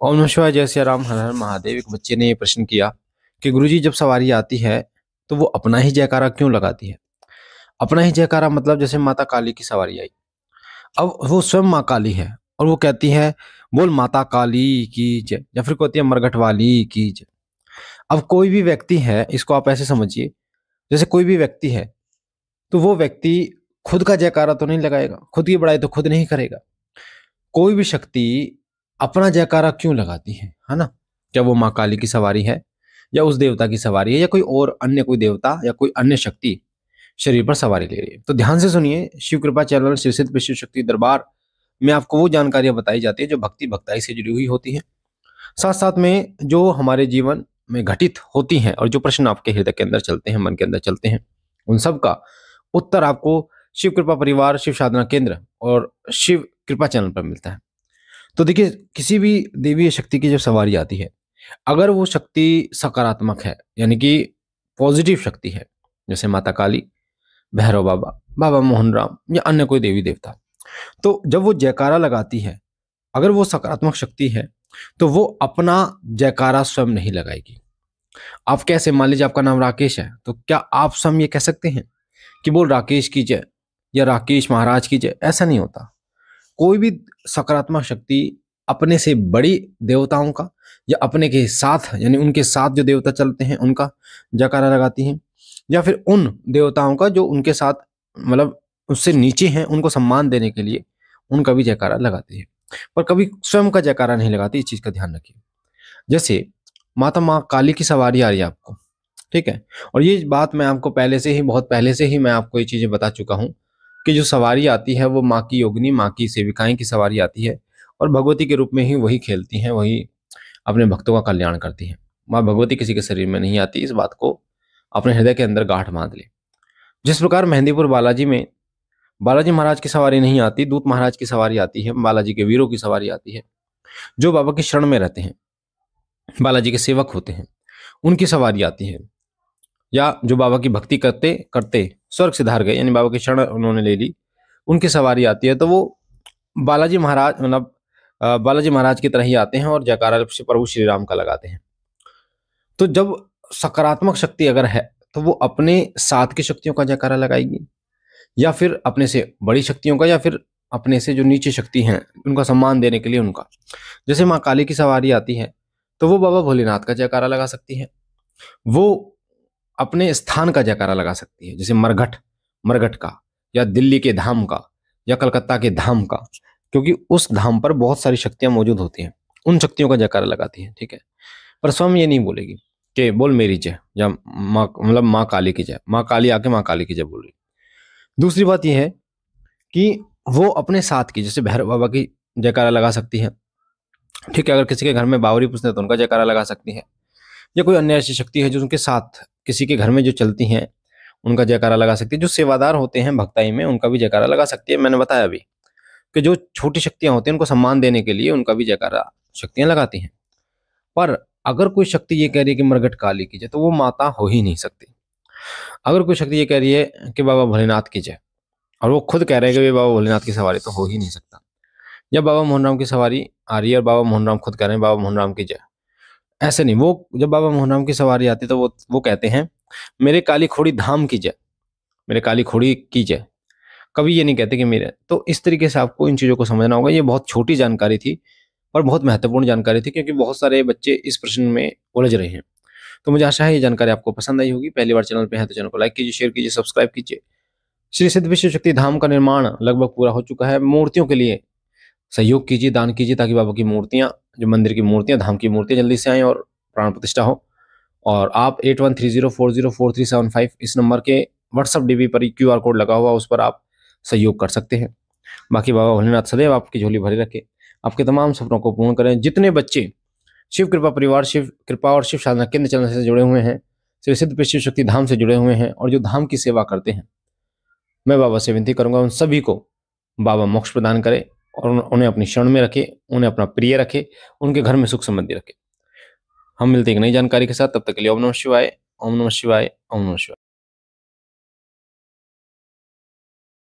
ओम नमः शिवाय, जय सिया राम, हर हर महादेव। एक बच्चे ने ये प्रश्न किया कि गुरुजी, जब सवारी आती है तो वो अपना ही जयकारा क्यों लगाती है। अपना ही जयकारा मतलब जैसे माता काली की सवारी आई, अब वो स्वयं माँ काली है और वो कहती है बोल माता काली की जय, या फिर कहती है मरघट वाली की जय। अब कोई भी व्यक्ति है, इसको आप ऐसे समझिए, जैसे कोई भी व्यक्ति है तो वो व्यक्ति खुद का जयकारा तो नहीं लगाएगा, खुद की बड़ाई तो खुद नहीं करेगा। कोई भी शक्ति अपना जयकारा क्यों लगाती है ना। क्या वो माँ काली की सवारी है, या उस देवता की सवारी है, या कोई और अन्य कोई देवता या कोई अन्य शक्ति शरीर पर सवारी ले रही है। तो ध्यान से सुनिए, शिव कृपा चैनल श्री सिद्ध विश्व शक्ति दरबार में आपको वो जानकारियां बताई जाती है जो भक्ति भक्ताई से जुड़ी हुई होती है, साथ साथ में जो हमारे जीवन में घटित होती हैं और जो प्रश्न आपके हृदय के अंदर चलते हैं, मन के अंदर चलते हैं, उन सब का उत्तर आपको शिव कृपा परिवार, शिव साधना केंद्र और शिव कृपा चैनल पर मिलता है। तो देखिए, किसी भी देवी या शक्ति की जब सवारी आती है, अगर वो शक्ति सकारात्मक है, यानी कि पॉजिटिव शक्ति है, जैसे माता काली, भैरव बाबा, बाबा मोहन राम या अन्य कोई देवी देवता, तो जब वो जयकारा लगाती है, अगर वो सकारात्मक शक्ति है तो वो अपना जयकारा स्वयं नहीं लगाएगी। आप कैसे, मान लीजिए आपका नाम राकेश है, तो क्या आप स्वयं ये कह सकते हैं कि बोल राकेश की जय या राकेश महाराज की जय? ऐसा नहीं होता। कोई भी सकारात्मक शक्ति अपने से बड़ी देवताओं का या अपने के साथ, यानी उनके साथ जो देवता चलते हैं उनका जयकारा लगाती हैं, या फिर उन देवताओं का जो उनके साथ मतलब उससे नीचे हैं, उनको सम्मान देने के लिए उनका भी जयकारा लगाती है, पर कभी स्वयं का जयकारा नहीं लगाती। इस चीज का ध्यान रखिए। जैसे माँ काली की सवारी आ रही है आपको, ठीक है, और ये बात मैं आपको पहले से ही, बहुत पहले से ही मैं आपको ये चीजें बता चुका हूँ कि जो सवारी आती है वो माँ की योगिनी, माँ की सेविकाएं की सवारी आती है, और भगवती के रूप में ही वही खेलती हैं, वही अपने भक्तों का कल्याण करती हैं। माँ भगवती किसी के शरीर में नहीं आती, इस बात को अपने हृदय के अंदर गांठ बांध ले। जिस प्रकार मेहंदीपुर बालाजी में बालाजी महाराज की सवारी नहीं आती, दूत महाराज की सवारी आती है, बालाजी के वीरों की सवारी आती है, जो बाबा की शरण में रहते हैं, बालाजी के सेवक होते हैं, उनकी सवारी आती है, या जो बाबा की भक्ति करते करते स्वर्ग सिधार गए, यानी बाबा की शरण उन्होंने ले ली, उनकी सवारी आती है, तो वो बालाजी महाराज मतलब बालाजी महाराज की तरह ही आते हैं और जयकारा प्रभु श्री राम का लगाते हैं। तो जब सकारात्मक शक्ति अगर है तो वो अपने साथ की शक्तियों का जयकारा लगाएगी, या फिर अपने से बड़ी शक्तियों का, या फिर अपने से जो नीचे शक्ति हैं उनका सम्मान देने के लिए उनका। जैसे माँ काली की सवारी आती है तो वो बाबा भोलेनाथ का जयकारा लगा सकती है, वो अपने स्थान का जयकारा लगा सकती है, जैसे मरघट मरघट का, या दिल्ली के धाम का, या कलकत्ता के धाम का, क्योंकि उस धाम पर बहुत सारी शक्तियां मौजूद होती हैं, उन शक्तियों का जयकारा लगाती है, ठीक है। पर स्वयं ये नहीं बोलेगी कि बोल मेरी जय, या माँ मतलब माँ काली की जय, माँ काली आके माँ काली की जय बोल रही। दूसरी बात यह है कि वो अपने साथ की, जैसे भैरव बाबा की जयकारा लगा सकती है, ठीक है। अगर किसी के घर में बावरी पूछते हैं तो उनका जयकारा लगा सकती है, या कोई अन्य ऐसी शक्ति है जो उनके साथ किसी के घर में जो चलती हैं उनका जयकारा लगा सकती है। जो सेवादार होते हैं भक्ताई में, उनका भी जयकारा लगा सकती है। मैंने बताया अभी कि जो छोटी शक्तियां होती हैं उनको सम्मान देने के लिए उनका भी जयकारा शक्तियां लगाती हैं। पर अगर कोई शक्ति ये कह रही है कि मरघट काली की जय, तो वो माता हो ही नहीं सकती। अगर कोई शक्ति ये कह रही है कि बाबा भोलेनाथ की जय, और वो खुद कह रहे हैं कि बाबा भोलेनाथ की सवारी, तो हो ही नहीं सकता। या बाबा मोहन राम की सवारी आ रही है और बाबा मोहन राम खुद कह रहे हैं बाबा मोहन राम की जय, ऐसे नहीं। वो जब बाबा मोहन राम की सवारी आती है तो वो कहते हैं मेरे काली खोड़ी धाम की जय, मेरे काली खोड़ी की जय, कभी ये नहीं कहते कि मेरे। तो इस तरीके से आपको इन चीजों को समझना होगा। ये बहुत छोटी जानकारी थी और बहुत महत्वपूर्ण जानकारी थी, क्योंकि बहुत सारे बच्चे इस प्रश्न में उलझ रहे हैं। तो मुझे आशा है ये जानकारी आपको पसंद आई होगी। पहली बार चैनल पे है तो चैनल को लाइक कीजिए, शेयर कीजिए, सब्सक्राइब कीजिए। श्री सिद्ध विश्व शक्ति धाम का निर्माण लगभग पूरा हो चुका है। मूर्तियों के लिए सहयोग कीजिए, दान कीजिए, ताकि बाबा की मूर्तियां, जो मंदिर की मूर्तियां, धाम की मूर्तियां जल्दी से आएं और प्राण प्रतिष्ठा हो। और आप 8130404375 इस नंबर के व्हाट्सएप डीबी पर QR कोड लगा हुआ, उस पर आप सहयोग कर सकते हैं। बाकी बाबा भोलेनाथ सदैव आपकी झोली भरी रखे, आपके तमाम सपनों को पूर्ण करें। जितने बच्चे शिव कृपा परिवार, शिव कृपा और शिव साधना केंद्र चैनल से जुड़े हुए हैं, श्री सिद्ध शिव शक्ति धाम से जुड़े हुए हैं, और जो धाम की सेवा करते हैं, मैं बाबा से विनती करूंगा उन सभी को बाबा मोक्ष प्रदान करे और उन्हें अपनी शरण में रखे, उन्हें अपना प्रिय रखे, उनके घर में सुख समृद्धि रखे। हम मिलते हैं एक नई जानकारी के साथ, तब तक के लिए ओम नमः शिवाय, ओम नमः शिवाय, ओम नमः शिवाय।